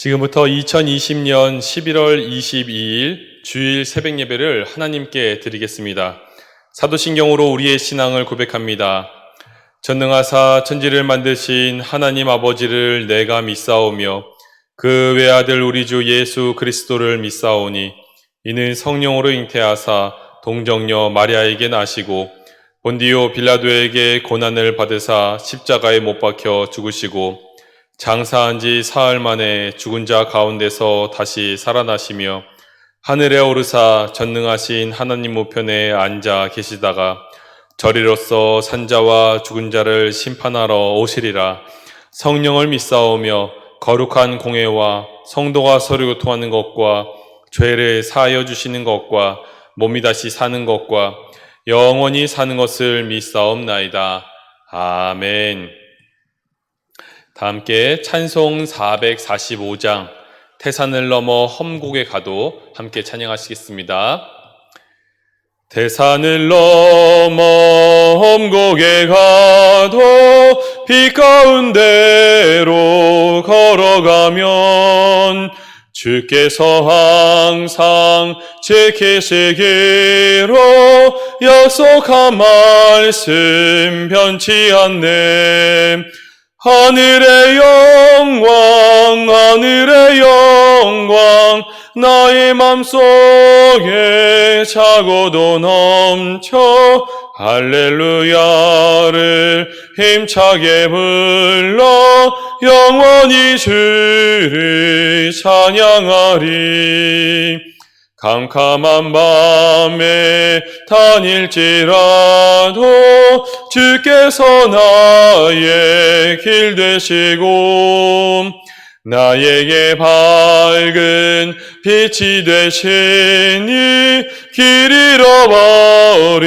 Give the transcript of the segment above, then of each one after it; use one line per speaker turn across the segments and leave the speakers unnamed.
지금부터 2020년 11월 22일 주일 새벽 예배를 하나님께 드리겠습니다. 사도신경으로 우리의 신앙을 고백합니다. 전능하사 천지를 만드신 하나님 아버지를 내가 믿사오며 그 외아들 우리 주 예수 그리스도를 믿사오니 이는 성령으로 잉태하사 동정녀 마리아에게 나시고 본디오 빌라도에게 고난을 받으사 십자가에 못 박혀 죽으시고 장사한 지 사흘 만에 죽은 자 가운데서 다시 살아나시며 하늘에 오르사 전능하신 하나님 우편에 앉아 계시다가 저리로서 산자와 죽은 자를 심판하러 오시리라. 성령을 믿사오며 거룩한 공회와 성도가 서로 교통하는 것과 죄를 사하여 주시는 것과 몸이 다시 사는 것과 영원히 사는 것을 믿사옵나이다. 아멘. 다 함께 찬송 445장 태산을 넘어 험곡에 가도 함께 찬양하시겠습니다. 태산을 넘어 험곡에 가도 빛 가운데로 걸어가면 주께서 항상 지키시기로 약속한 말씀 변치 않네. 하늘의 영광 나의 맘속에 차고도 넘쳐 할렐루야를 힘차게 불러 영원히 주를 찬양하리. 캄캄한 밤에 다닐지라도 주께서 나의 길 되시고 나에게 밝은 빛이 되시니 길 잃어버릴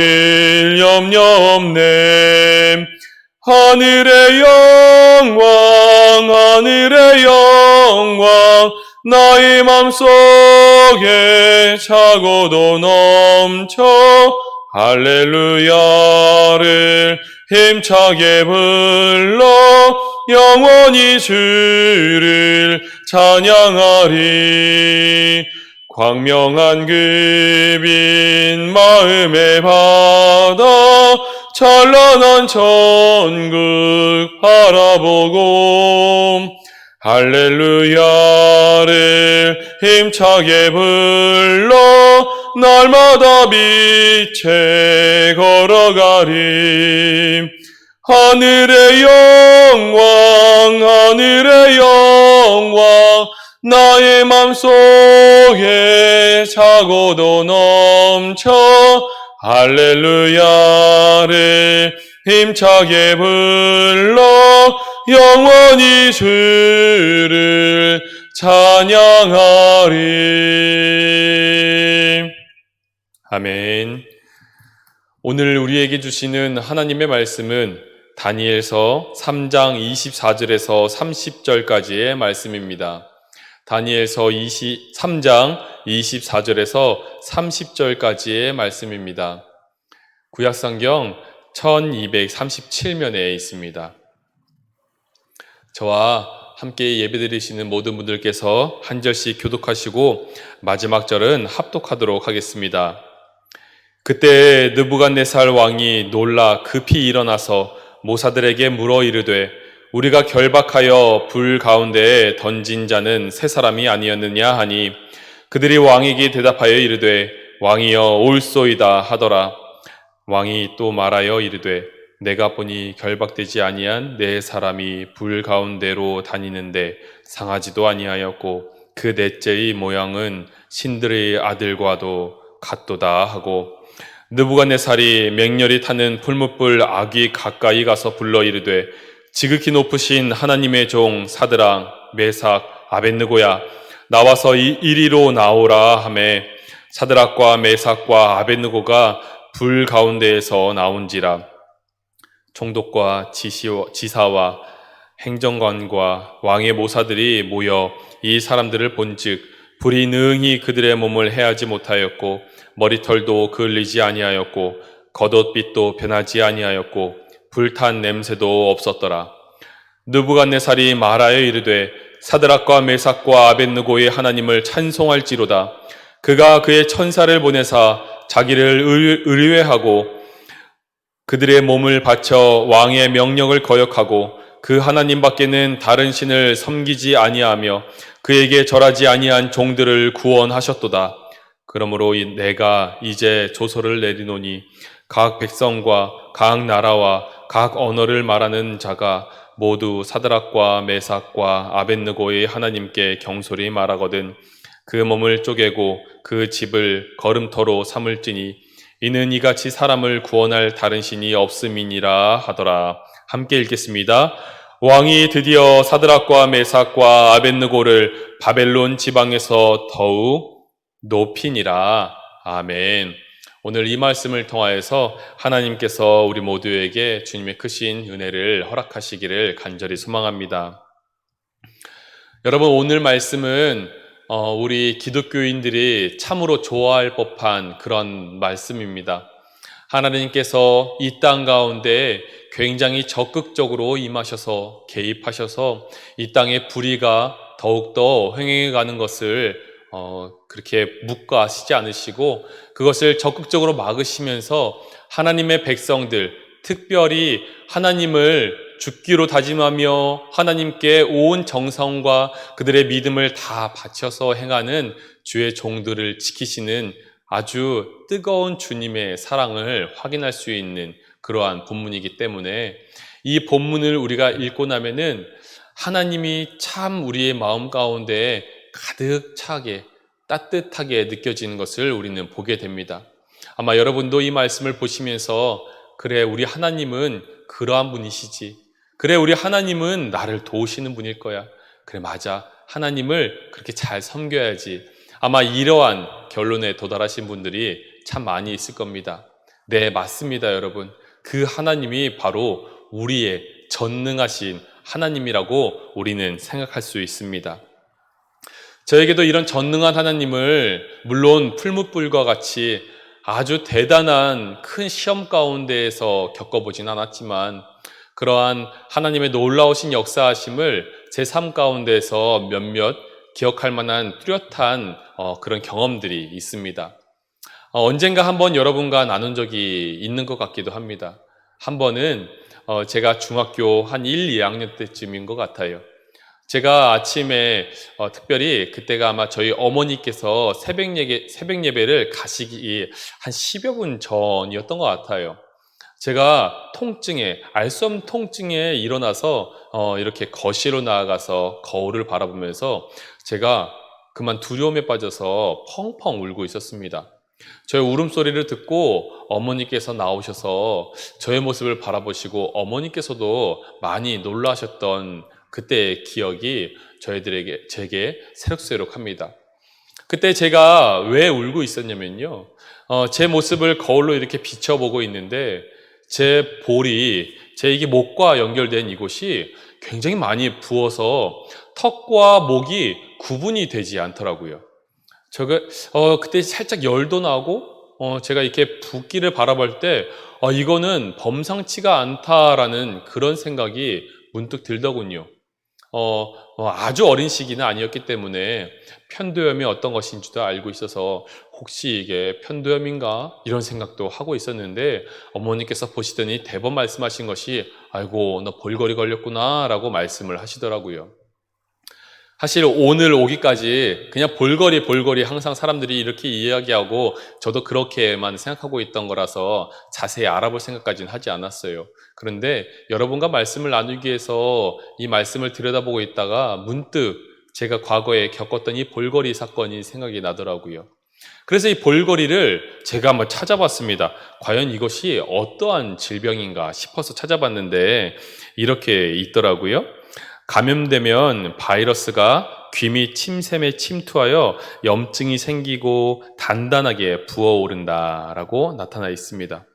염려 없네. 하늘의 영광 나의 맘속에 차고도 넘쳐 할렐루야를 힘차게 불러 영원히 주를 찬양하리. 광명한 그 빛 마음에 받아 찬란한 천국 바라보고 할렐루야를 힘차게 불러 날마다 빛에 걸어가리. 하늘의 영광 나의 맘속에 차고도 넘쳐 할렐루야를 힘차게 불러 영원히 주를 찬양하리. 아멘. 오늘 우리에게 주시는 하나님의 말씀은 다니엘서 3장 24절에서 30절까지의 말씀입니다. 다니엘서 3장 24절에서 30절까지의 말씀입니다. 구약성경 1237면에 있습니다. 저와 함께 예배드리시는 모든 분들께서 한 절씩 교독하시고 마지막 절은 합독하도록 하겠습니다. 그때 느부갓네살 왕이 놀라 급히 일어나서 모사들에게 물어 이르되 우리가 결박하여 불 가운데에 던진 자는 세 사람이 아니었느냐 하니 그들이 왕에게 대답하여 이르되 왕이여 올소이다 하더라. 왕이 또 말하여 이르되 내가 보니 결박되지 아니한 네 사람이 불 가운데로 다니는데 상하지도 아니하였고 그 넷째의 모양은 신들의 아들과도 같도다 하고 느부갓네살이 맹렬히 타는 풀무불 아귀 가까이 가서 불러 이르되 지극히 높으신 하나님의 종 사드랑 메삭 아벳느고야 나와서 이리로 나오라 하매 사드락과 메삭과 아벳느고가 불 가운데에서 나온지라. 총독과 지사와 행정관과 왕의 모사들이 모여 이 사람들을 본즉 불이 능히 그들의 몸을 해하지 못하였고 머리털도 그을리지 아니하였고 겉옷빛도 변하지 아니하였고 불탄 냄새도 없었더라. 느부갓네살이 말하여 이르되 사드락과 메삭과 아벳느고의 하나님을 찬송할지로다. 그가 그의 천사를 보내사 자기를 의뢰하고 그들의 몸을 바쳐 왕의 명령을 거역하고 그 하나님 밖에는 다른 신을 섬기지 아니하며 그에게 절하지 아니한 종들을 구원하셨도다. 그러므로 내가 이제 조서를 내리노니 각 백성과 각 나라와 각 언어를 말하는 자가 모두 사드락과 메삭과 아벳느고의 하나님께 경솔히 말하거든 그 몸을 쪼개고 그 집을 걸음터로 삼을지니 이는 이같이 사람을 구원할 다른 신이 없음이니라 하더라. 함께 읽겠습니다. 왕이 드디어 사드락과 메삭과 아벳느고를 바벨론 지방에서 더욱 높이니라. 아멘. 오늘 이 말씀을 통하여서 하나님께서 우리 모두에게 주님의 크신 은혜를 허락하시기를 간절히 소망합니다. 여러분, 오늘 말씀은 우리 기독교인들이 참으로 좋아할 법한 그런 말씀입니다. 하나님께서 이 땅 가운데 굉장히 적극적으로 임하셔서 개입하셔서 이 땅의 불의가 더욱더 횡행해 가는 것을 그렇게 묵과하시지 않으시고 그것을 적극적으로 막으시면서 하나님의 백성들, 특별히 하나님을 죽기로 다짐하며 하나님께 온 정성과 그들의 믿음을 다 바쳐서 행하는 주의 종들을 지키시는 아주 뜨거운 주님의 사랑을 확인할 수 있는 그러한 본문이기 때문에 이 본문을 우리가 읽고 나면은 하나님이 참 우리의 마음 가운데 가득 차게 따뜻하게 느껴지는 것을 우리는 보게 됩니다. 아마 여러분도 이 말씀을 보시면서 그래, 우리 하나님은 그러한 분이시지. 그래, 우리 하나님은 나를 도우시는 분일 거야. 그래, 맞아. 하나님을 그렇게 잘 섬겨야지. 아마 이러한 결론에 도달하신 분들이 참 많이 있을 겁니다. 네, 맞습니다, 여러분. 그 하나님이 바로 우리의 전능하신 하나님이라고 우리는 생각할 수 있습니다. 저에게도 이런 전능한 하나님을 물론 풀무불과 같이 아주 대단한 큰 시험 가운데에서 겪어보진 않았지만 그러한 하나님의 놀라우신 역사하심을 제 삶 가운데에서 몇몇 기억할 만한 뚜렷한 그런 경험들이 있습니다. 언젠가 한번 여러분과 나눈 적이 있는 것 같기도 합니다. 한 번은 제가 중학교 한 1, 2학년 때쯤인 것 같아요. 제가 아침에 특별히 그때가 아마 저희 어머니께서 새벽 예배를 가시기 한 10여 분 전이었던 것 같아요. 제가 알 수 없는 통증에 일어나서 이렇게 거실로 나아가서 거울을 바라보면서 제가 그만 두려움에 빠져서 펑펑 울고 있었습니다. 저의 울음소리를 듣고 어머니께서 나오셔서 저의 모습을 바라보시고 어머니께서도 많이 놀라셨던 그때의 기억이 제게 새록새록합니다. 그때 제가 왜 울고 있었냐면요. 제 모습을 거울로 이렇게 비춰보고 있는데 제 이게 목과 연결된 이곳이 굉장히 많이 부어서 턱과 목이 구분이 되지 않더라고요. 그때 살짝 열도 나고, 제가 이렇게 붓기를 바라볼 때, 이거는 범상치가 않다라는 그런 생각이 문득 들더군요. 아주 어린 시기는 아니었기 때문에 편도염이 어떤 것인지도 알고 있어서 혹시 이게 편도염인가? 이런 생각도 하고 있었는데 어머니께서 보시더니 대번 말씀하신 것이 아이고, 너 볼거리 걸렸구나 라고 말씀을 하시더라고요. 사실 오늘 오기까지 그냥 볼거리 항상 사람들이 이렇게 이야기하고 저도 그렇게만 생각하고 있던 거라서 자세히 알아볼 생각까지는 하지 않았어요. 그런데 여러분과 말씀을 나누기 위해서 이 말씀을 들여다보고 있다가 문득 제가 과거에 겪었던 이 볼거리 사건이 생각이 나더라고요. 그래서 이 볼거리를 제가 한번 찾아봤습니다. 과연 이것이 어떠한 질병인가 싶어서 찾아봤는데 이렇게 있더라고요. 감염되면 바이러스가 귀 및 침샘에 침투하여 염증이 생기고 단단하게 부어오른다라고 나타나 있습니다.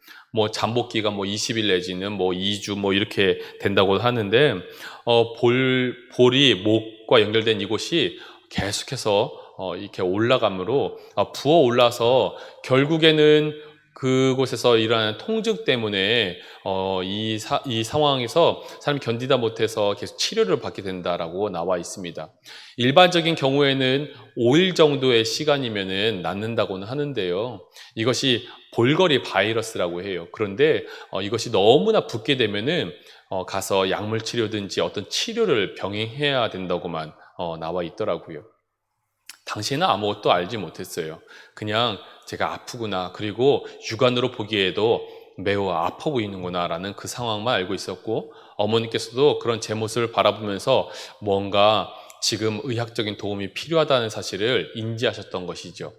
잠복기가 20일 내지는 2주 이렇게 된다고 하는데 볼이 목과 연결된 이곳이 계속해서 이렇게 올라가므로 부어 올라서 결국에는 그곳에서 일어나는 통증 때문에 이 상황에서 사람이 견디다 못해서 계속 치료를 받게 된다라고 나와 있습니다. 일반적인 경우에는 5일 정도의 시간이면은 낫는다고는 하는데요. 이것이 볼거리 바이러스라고 해요. 그런데 이것이 너무나 붓게 되면은 가서 약물 치료든지 어떤 치료를 병행해야 된다고만 나와 있더라고요. 당시에는 아무것도 알지 못했어요. 그냥 제가 아프구나, 그리고 육안으로 보기에도 매우 아파 보이는구나 라는 그 상황만 알고 있었고, 어머니께서도 그런 제 모습을 바라보면서 뭔가 지금 의학적인 도움이 필요하다는 사실을 인지하셨던 것이죠.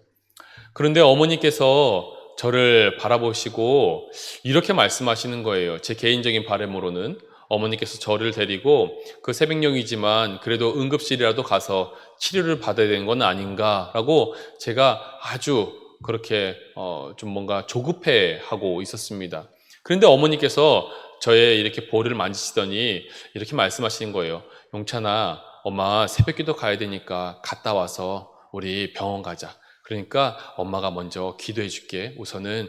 그런데 어머니께서 저를 바라보시고 이렇게 말씀하시는 거예요. 제 개인적인 바람으로는 어머니께서 저를 데리고 그 새벽녘이지만 그래도 응급실이라도 가서 치료를 받아야 되는 건 아닌가라고 제가 아주 그렇게 좀 뭔가 조급해하고 있었습니다. 그런데 어머니께서 저의 이렇게 볼을 만지시더니 이렇게 말씀하시는 거예요. 용찬아, 엄마 새벽기도 가야 되니까 갔다 와서 우리 병원 가자. 그러니까 엄마가 먼저 기도해 줄게. 우선은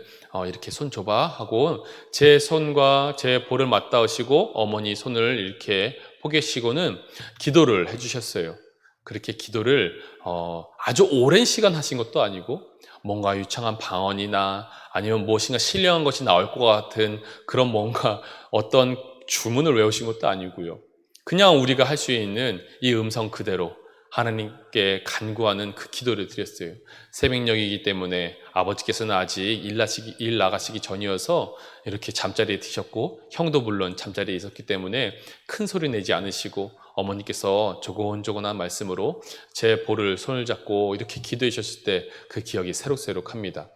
이렇게 손 줘봐 하고 제 손과 제 볼을 맞닿으시고 어머니 손을 이렇게 포개시고는 기도를 해주셨어요. 그렇게 기도를 아주 오랜 시간 하신 것도 아니고 뭔가 유창한 방언이나 아니면 무엇인가 신령한 것이 나올 것 같은 그런 뭔가 어떤 주문을 외우신 것도 아니고요. 그냥 우리가 할 수 있는 이 음성 그대로 하나님께 간구하는 그 기도를 드렸어요. 새벽녘이기 때문에 아버지께서는 아직 일 나가시기 전이어서 이렇게 잠자리에 드셨고, 형도 물론 잠자리에 있었기 때문에 큰 소리 내지 않으시고, 어머니께서 조곤조곤한 말씀으로 제 볼을 손을 잡고 이렇게 기도해 주셨을 때 그 기억이 새록새록합니다.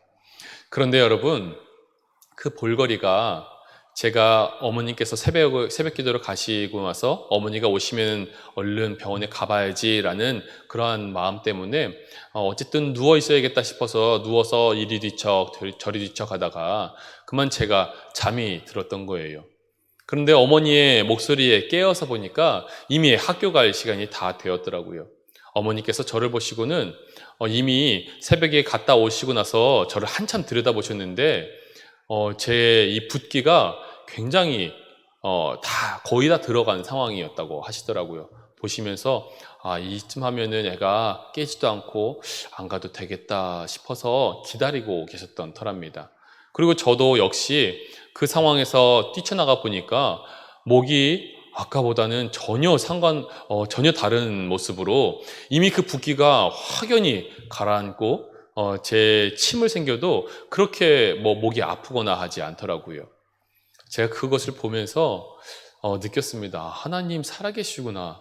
그런데 여러분, 그 볼거리가 제가 어머니께서 새벽 기도를 가시고 나서 어머니가 오시면 얼른 병원에 가봐야지라는 그러한 마음 때문에 어쨌든 누워 있어야겠다 싶어서 누워서 이리 뒤척 저리 뒤척 하다가 그만 제가 잠이 들었던 거예요. 그런데 어머니의 목소리에 깨어서 보니까 이미 학교 갈 시간이 다 되었더라고요. 어머니께서 저를 보시고는 이미 새벽에 갔다 오시고 나서 저를 한참 들여다보셨는데 제 이 붓기가 굉장히 거의 다 들어간 상황이었다고 하시더라고요. 보시면서 이쯤 하면은 애가 깨지도 않고 안 가도 되겠다 싶어서 기다리고 계셨던 터랍니다. 그리고 저도 역시 그 상황에서 뛰쳐나가 보니까 목이 아까보다는 전혀 다른 모습으로 이미 그 붓기가 확연히 가라앉고 제 침을 생겨도 그렇게 목이 아프거나 하지 않더라고요. 제가 그것을 보면서 느꼈습니다. 하나님 살아계시구나.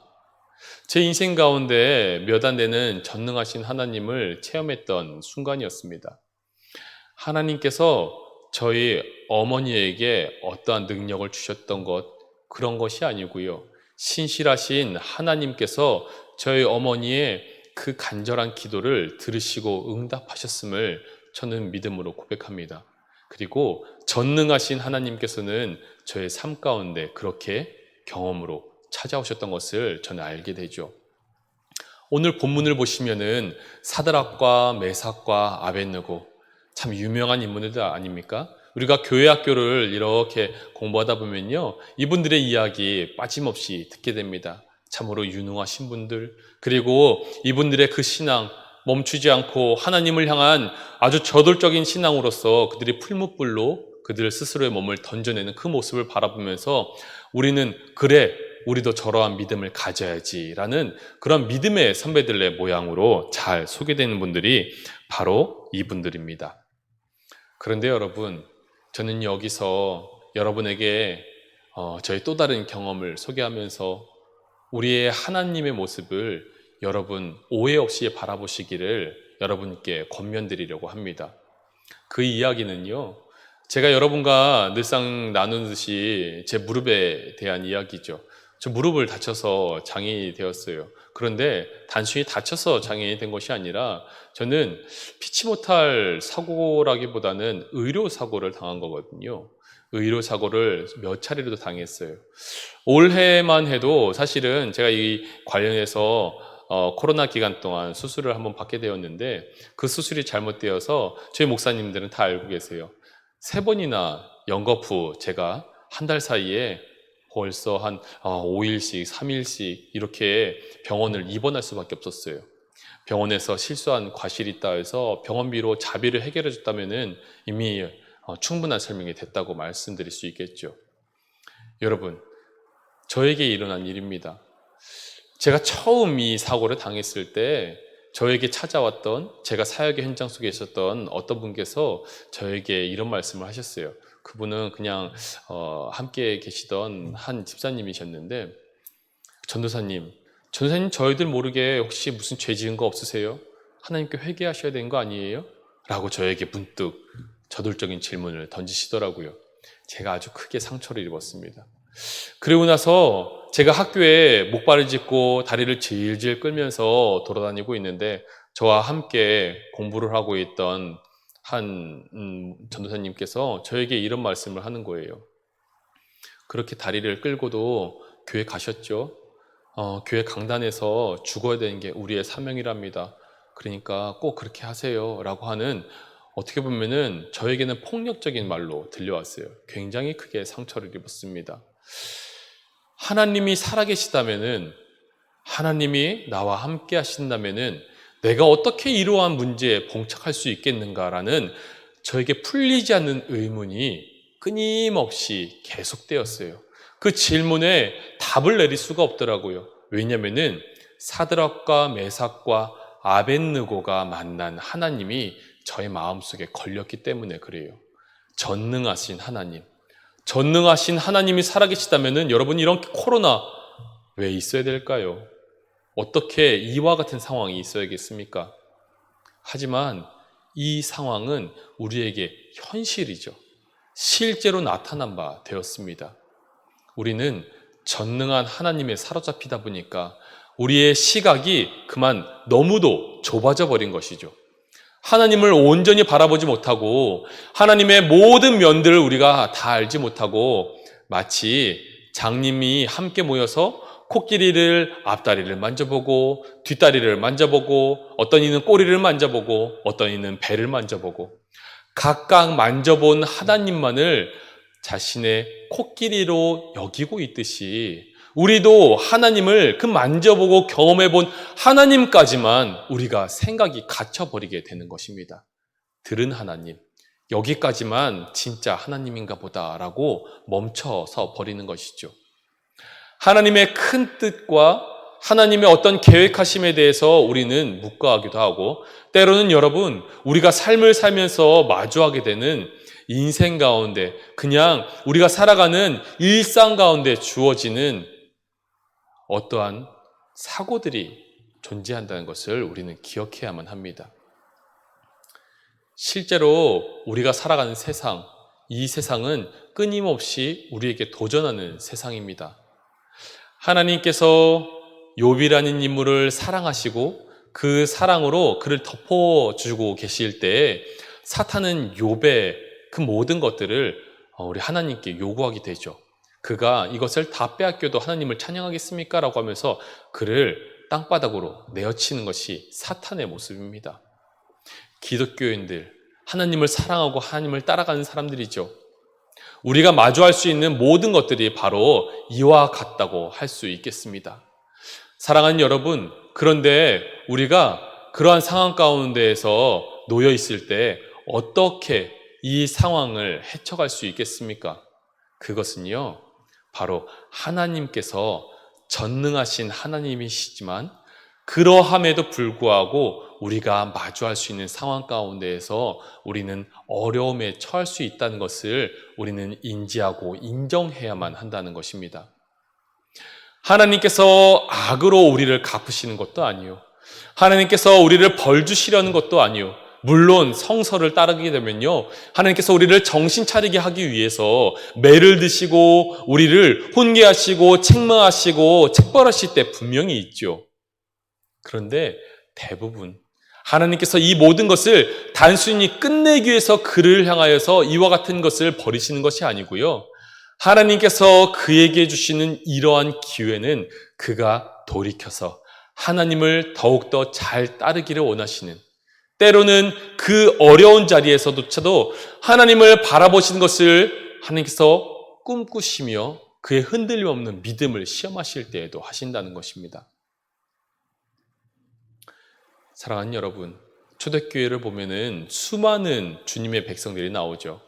제 인생 가운데 몇 안 되는 전능하신 하나님을 체험했던 순간이었습니다. 하나님께서 저희 어머니에게 어떠한 능력을 주셨던 그런 것이 아니고요. 신실하신 하나님께서 저희 어머니의 그 간절한 기도를 들으시고 응답하셨음을 저는 믿음으로 고백합니다. 그리고 전능하신 하나님께서는 저의 삶 가운데 그렇게 경험으로 찾아오셨던 것을 저는 알게 되죠. 오늘 본문을 보시면은 사드락과 메삭과 아벳느고 참 유명한 인물들 아닙니까? 우리가 교회 학교를 이렇게 공부하다 보면요, 이분들의 이야기 빠짐없이 듣게 됩니다. 참으로 유능하신 분들, 그리고 이분들의 그 신앙 멈추지 않고 하나님을 향한 아주 저돌적인 신앙으로서 그들이 풀무불로 그들 스스로의 몸을 던져내는 그 모습을 바라보면서 우리는 그래, 우리도 저러한 믿음을 가져야지라는 그런 믿음의 선배들의 모양으로 잘 소개되는 분들이 바로 이분들입니다. 그런데 여러분, 저는 여기서 여러분에게 저희 또 다른 경험을 소개하면서 우리의 하나님의 모습을 여러분 오해 없이 바라보시기를 여러분께 권면드리려고 합니다. 그 이야기는요, 제가 여러분과 늘상 나누듯이 제 무릎에 대한 이야기죠. 저 무릎을 다쳐서 장애인이 되었어요. 그런데 단순히 다쳐서 장애인이 된 것이 아니라 저는 피치 못할 사고라기보다는 의료사고를 당한 거거든요. 의료사고를 몇 차례도 당했어요. 올해만 해도 사실은 제가 이 관련해서 코로나 기간 동안 수술을 한번 받게 되었는데 그 수술이 잘못되어서 저희 목사님들은 다 알고 계세요. 3번이나 연거푸 제가 한 달 사이에 벌써 한 5일씩, 3일씩 이렇게 병원을 입원할 수밖에 없었어요. 병원에서 실수한 과실이 있다 해서 병원비로 자비를 해결해 줬다면 이미 충분한 설명이 됐다고 말씀드릴 수 있겠죠. 여러분, 저에게 일어난 일입니다. 제가 처음 이 사고를 당했을 때 저에게 찾아왔던, 제가 사역의 현장 속에 있었던 어떤 분께서 저에게 이런 말씀을 하셨어요. 그분은 그냥 함께 계시던 한 집사님이셨는데, 전도사님 저희들 모르게 혹시 무슨 죄 지은 거 없으세요? 하나님께 회개하셔야 되는 거 아니에요? 라고 저에게 문득 저돌적인 질문을 던지시더라고요. 제가 아주 크게 상처를 입었습니다. 그리고 나서 제가 학교에 목발을 짚고 다리를 질질 끌면서 돌아다니고 있는데, 저와 함께 공부를 하고 있던 한 전도사님께서 저에게 이런 말씀을 하는 거예요. 그렇게 다리를 끌고도 교회 가셨죠? 교회 강단에서 죽어야 되는 게 우리의 사명이랍니다. 그러니까 꼭 그렇게 하세요 라고 하는, 어떻게 보면은 저에게는 폭력적인 말로 들려왔어요. 굉장히 크게 상처를 입었습니다. 하나님이 살아계시다면은, 하나님이 나와 함께 하신다면은 내가 어떻게 이러한 문제에 봉착할 수 있겠는가라는 저에게 풀리지 않는 의문이 끊임없이 계속되었어요. 그 질문에 답을 내릴 수가 없더라고요. 왜냐면은 사드락과 메삭과 아벳느고가 만난 하나님이 저의 마음속에 걸렸기 때문에 그래요. 전능하신 하나님, 전능하신 하나님이 살아계시다면은 여러분, 이런 코로나 왜 있어야 될까요? 어떻게 이와 같은 상황이 있어야겠습니까? 하지만 이 상황은 우리에게 현실이죠. 실제로 나타난 바 되었습니다. 우리는 전능한 하나님에 사로잡히다 보니까 우리의 시각이 그만 너무도 좁아져 버린 것이죠. 하나님을 온전히 바라보지 못하고 하나님의 모든 면들을 우리가 다 알지 못하고, 마치 장님이 함께 모여서 코끼리를 앞다리를 만져보고 뒷다리를 만져보고, 어떤 이는 꼬리를 만져보고 어떤 이는 배를 만져보고, 각각 만져본 하나님만을 자신의 코끼리로 여기고 있듯이, 우리도 하나님을 그 만져보고 경험해본 하나님까지만 우리가 생각이 갇혀버리게 되는 것입니다. 들은 하나님, 여기까지만 진짜 하나님인가 보다라고 멈춰서 버리는 것이죠. 하나님의 큰 뜻과 하나님의 어떤 계획하심에 대해서 우리는 묵과하기도 하고, 때로는 여러분, 우리가 삶을 살면서 마주하게 되는 인생 가운데, 그냥 우리가 살아가는 일상 가운데 주어지는 어떠한 사고들이 존재한다는 것을 우리는 기억해야만 합니다. 실제로 우리가 살아가는 세상, 이 세상은 끊임없이 우리에게 도전하는 세상입니다. 하나님께서 욥이라는 인물을 사랑하시고 그 사랑으로 그를 덮어주고 계실 때에 사탄은 욥의 그 모든 것들을 우리 하나님께 요구하게 되죠. 그가 이것을 다 빼앗겨도 하나님을 찬양하겠습니까? 라고 하면서 그를 땅바닥으로 내어치는 것이 사탄의 모습입니다. 기독교인들, 하나님을 사랑하고 하나님을 따라가는 사람들이죠. 우리가 마주할 수 있는 모든 것들이 바로 이와 같다고 할 수 있겠습니다. 사랑하는 여러분, 그런데 우리가 그러한 상황 가운데에서 놓여 있을 때 어떻게 이 상황을 헤쳐갈 수 있겠습니까? 그것은요, 바로 하나님께서 전능하신 하나님이시지만 그러함에도 불구하고 우리가 마주할 수 있는 상황 가운데에서 우리는 어려움에 처할 수 있다는 것을 우리는 인지하고 인정해야만 한다는 것입니다. 하나님께서 악으로 우리를 갚으시는 것도 아니요, 하나님께서 우리를 벌 주시려는 것도 아니요, 물론 성서를 따르게 되면요, 하나님께서 우리를 정신 차리게 하기 위해서 매를 드시고 우리를 훈계하시고 책망하시고 책벌하실 때 분명히 있죠. 그런데 대부분 하나님께서 이 모든 것을 단순히 끝내기 위해서 그를 향하여서 이와 같은 것을 벌이시는 것이 아니고요, 하나님께서 그에게 주시는 이러한 기회는 그가 돌이켜서 하나님을 더욱더 잘 따르기를 원하시는, 때로는 그 어려운 자리에서조차도 하나님을 바라보시는 것을 하나님께서 꿈꾸시며 그의 흔들림 없는 믿음을 시험하실 때에도 하신다는 것입니다. 사랑하는 여러분, 초대교회를 보면은 수많은 주님의 백성들이 나오죠.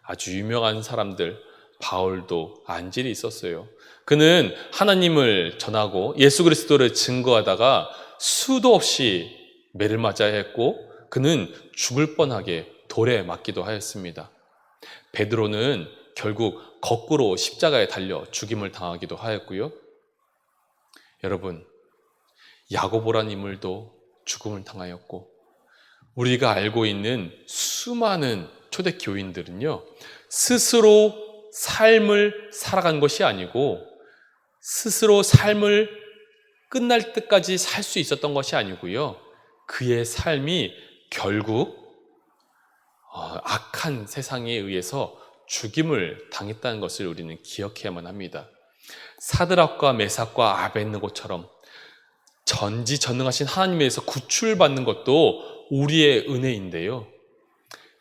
아주 유명한 사람들, 바울도 안질이 있었어요. 그는 하나님을 전하고 예수 그리스도를 증거하다가 수도 없이 매를 맞아야 했고 그는 죽을 뻔하게 돌에 맞기도 하였습니다. 베드로는 결국 거꾸로 십자가에 달려 죽임을 당하기도 하였고요. 여러분, 야고보란 인물도 죽음을 당하였고 우리가 알고 있는 수많은 초대 교인들은요, 스스로 삶을 살아간 것이 아니고 스스로 삶을 끝날 때까지 살 수 있었던 것이 아니고요, 그의 삶이 결국 악한 세상에 의해서 죽임을 당했다는 것을 우리는 기억해야만 합니다. 사드락과 메삭과 아벳느고처럼 전지전능하신 하나님에서 구출받는 것도 우리의 은혜인데요,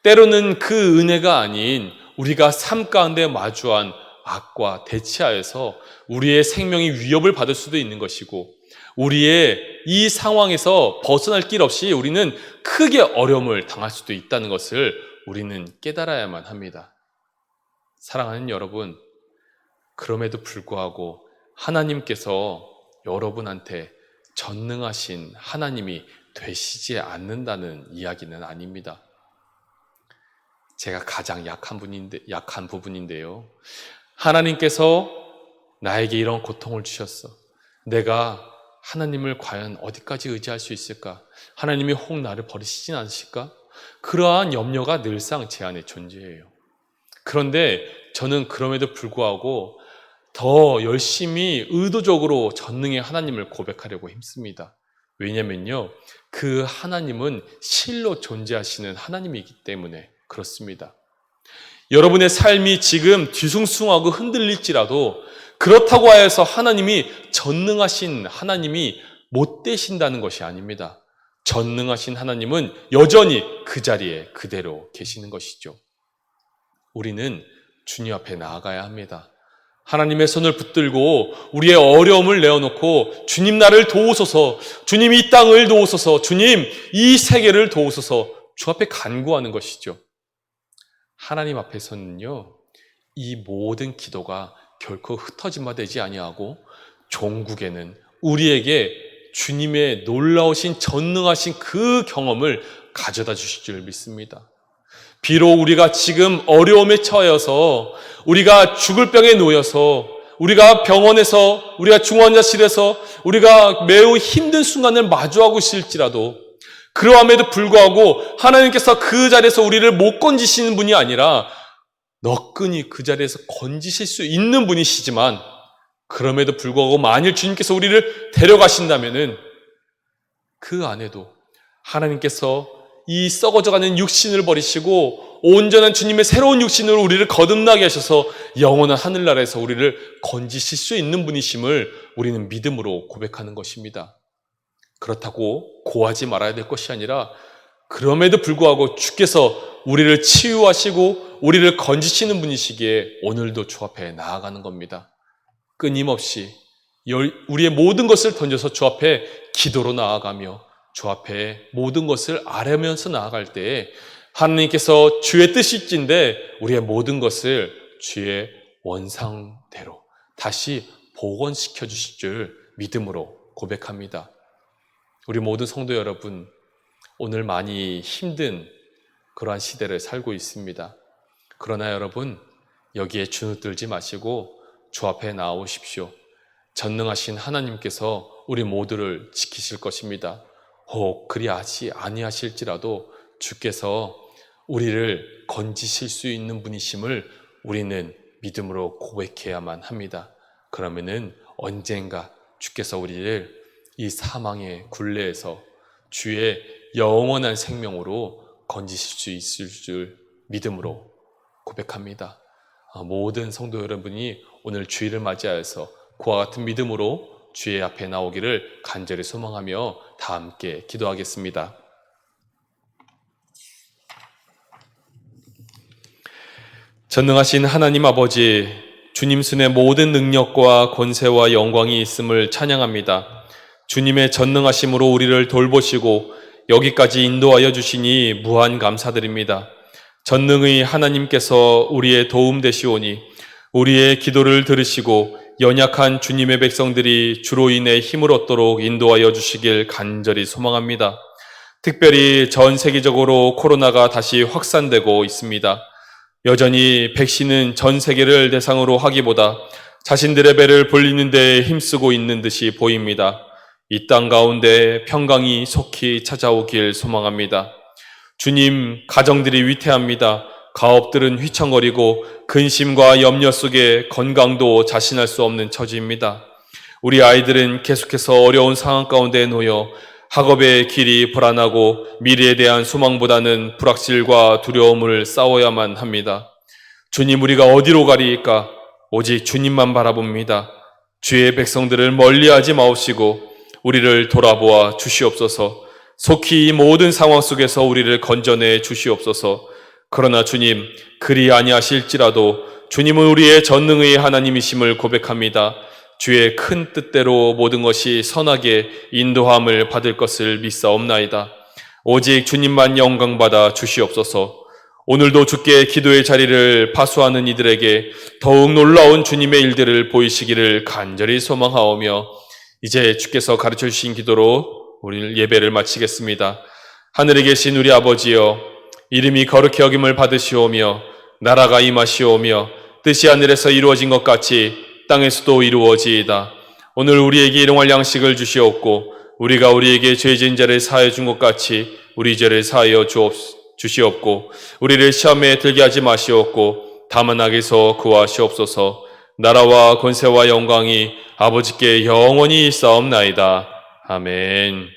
때로는 그 은혜가 아닌 우리가 삶 가운데 마주한 악과 대치하여서 우리의 생명이 위협을 받을 수도 있는 것이고 우리의 이 상황에서 벗어날 길 없이 우리는 크게 어려움을 당할 수도 있다는 것을 우리는 깨달아야만 합니다. 사랑하는 여러분, 그럼에도 불구하고 하나님께서 여러분한테 전능하신 하나님이 되시지 않는다는 이야기는 아닙니다. 제가 가장 약한 부분인데요. 하나님께서 나에게 이런 고통을 주셨어. 내가 하나님을 과연 어디까지 의지할 수 있을까? 하나님이 혹 나를 버리시진 않으실까? 그러한 염려가 늘상 제 안에 존재해요. 그런데 저는 그럼에도 불구하고 더 열심히 의도적으로 전능의 하나님을 고백하려고 힘씁니다. 왜냐면요, 그 하나님은 실로 존재하시는 하나님이기 때문에 그렇습니다. 여러분의 삶이 지금 뒤숭숭하고 흔들릴지라도 그렇다고 하여서 하나님이 전능하신 하나님이 못 되신다는 것이 아닙니다. 전능하신 하나님은 여전히 그 자리에 그대로 계시는 것이죠. 우리는 주님 앞에 나아가야 합니다. 하나님의 손을 붙들고 우리의 어려움을 내어놓고 주님 나를 도우소서, 주님 이 땅을 도우소서, 주님 이 세계를 도우소서 주 앞에 간구하는 것이죠. 하나님 앞에서는요, 이 모든 기도가 결코 흩어진 바 되지 아니하고 종국에는 우리에게 주님의 놀라우신 전능하신 그 경험을 가져다 주실 줄 믿습니다. 비록 우리가 지금 어려움에 처해서 우리가 죽을 병에 놓여서 우리가 병원에서 우리가 중환자실에서 우리가 매우 힘든 순간을 마주하고 있을지라도 그러함에도 불구하고 하나님께서 그 자리에서 우리를 못 건지시는 분이 아니라 너끈히 그 자리에서 건지실 수 있는 분이시지만 그럼에도 불구하고 만일 주님께서 우리를 데려가신다면은 그 안에도 하나님께서 이 썩어져가는 육신을 버리시고 온전한 주님의 새로운 육신으로 우리를 거듭나게 하셔서 영원한 하늘나라에서 우리를 건지실 수 있는 분이심을 우리는 믿음으로 고백하는 것입니다. 그렇다고 고하지 말아야 될 것이 아니라 그럼에도 불구하고 주께서 우리를 치유하시고 우리를 건지시는 분이시기에 오늘도 주 앞에 나아가는 겁니다. 끊임없이 우리의 모든 것을 던져서 주 앞에 기도로 나아가며 주 앞에 모든 것을 아뢰면서 나아갈 때에 하나님께서 주의 뜻일진데 우리의 모든 것을 주의 원상대로 다시 복원시켜 주실 줄 믿음으로 고백합니다. 우리 모든 성도 여러분, 오늘 많이 힘든 그러한 시대를 살고 있습니다. 그러나 여러분, 여기에 주눅들지 마시고 주 앞에 나오십시오. 전능하신 하나님께서 우리 모두를 지키실 것입니다. 혹 그리하지 아니하실지라도 주께서 우리를 건지실 수 있는 분이심을 우리는 믿음으로 고백해야만 합니다. 그러면은 언젠가 주께서 우리를 이 사망의 굴레에서 주의 영원한 생명으로 건지실 수 있을 줄 믿음으로 고백합니다. 모든 성도 여러분이 오늘 주일을 맞이하여서 그와 같은 믿음으로 주의 앞에 나오기를 간절히 소망하며 다 함께 기도하겠습니다. 전능하신 하나님 아버지, 주님 손에 모든 능력과 권세와 영광이 있음을 찬양합니다. 주님의 전능하심으로 우리를 돌보시고 여기까지 인도하여 주시니 무한 감사드립니다. 전능의 하나님께서 우리의 도움 되시오니 우리의 기도를 들으시고 연약한 주님의 백성들이 주로 인해 힘을 얻도록 인도하여 주시길 간절히 소망합니다. 특별히 전 세계적으로 코로나가 다시 확산되고 있습니다. 여전히 백신은 전 세계를 대상으로 하기보다 자신들의 배를 불리는 데 힘쓰고 있는 듯이 보입니다. 이 땅 가운데 평강이 속히 찾아오길 소망합니다. 주님, 가정들이 위태합니다. 가업들은 휘청거리고 근심과 염려 속에 건강도 자신할 수 없는 처지입니다. 우리 아이들은 계속해서 어려운 상황 가운데 놓여 학업의 길이 불안하고 미래에 대한 소망보다는 불확실과 두려움을 싸워야만 합니다. 주님, 우리가 어디로 가리이까? 오직 주님만 바라봅니다. 주의 백성들을 멀리하지 마옵시고 우리를 돌아보아 주시옵소서. 속히 이 모든 상황 속에서 우리를 건져내 주시옵소서. 그러나 주님, 그리 아니하실지라도 주님은 우리의 전능의 하나님이심을 고백합니다. 주의 큰 뜻대로 모든 것이 선하게 인도함을 받을 것을 믿사옵나이다. 오직 주님만 영광받아 주시옵소서. 오늘도 주께 기도의 자리를 파수하는 이들에게 더욱 놀라운 주님의 일들을 보이시기를 간절히 소망하오며 이제 주께서 가르쳐 주신 기도로 우리 예배를 마치겠습니다. 하늘에 계신 우리 아버지여, 이름이 거룩히 여김을 받으시오며 나라가 임하시오며 뜻이 하늘에서 이루어진 것 같이 땅에서도 이루어지이다. 오늘 우리에게 일용할 양식을 주시옵고 우리가 우리에게 죄진 자를 사하여 준 것 같이 우리 죄를 사하여 주시옵고 우리를 시험에 들게 하지 마시옵고 다만 악에서 구하시옵소서. 나라와 권세와 영광이 아버지께 영원히 있사옵나이다. 아멘.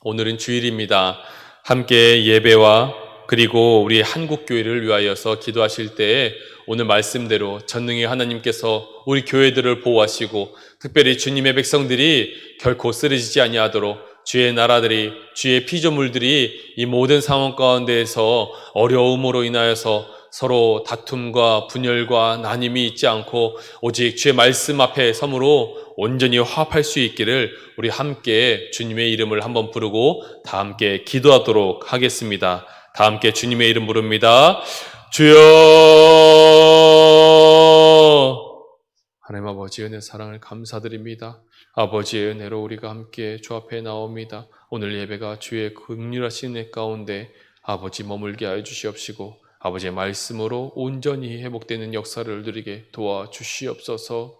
오늘은 주일입니다. 함께 예배와 그리고 우리 한국교회를 위하여서 기도하실 때에 오늘 말씀대로 전능의 하나님께서 우리 교회들을 보호하시고 특별히 주님의 백성들이 결코 쓰러지지 아니하도록 주의 나라들이, 주의 피조물들이 이 모든 상황 가운데에서 어려움으로 인하여서 서로 다툼과 분열과 나눔이 있지 않고 오직 주의 말씀 앞에 섬으로 온전히 화합할 수 있기를 우리 함께 주님의 이름을 한번 부르고 다 함께 기도하도록 하겠습니다. 다 함께 주님의 이름 부릅니다. 주여! 하나님 아버지 은혜 사랑을 감사드립니다. 아버지의 은혜로 우리가 함께 주 앞에 나옵니다. 오늘 예배가 주의 긍휼하신 은혜 가운데 아버지 머물게 하여 주시옵시고 아버지의 말씀으로 온전히 회복되는 역사를 누리게 도와주시옵소서.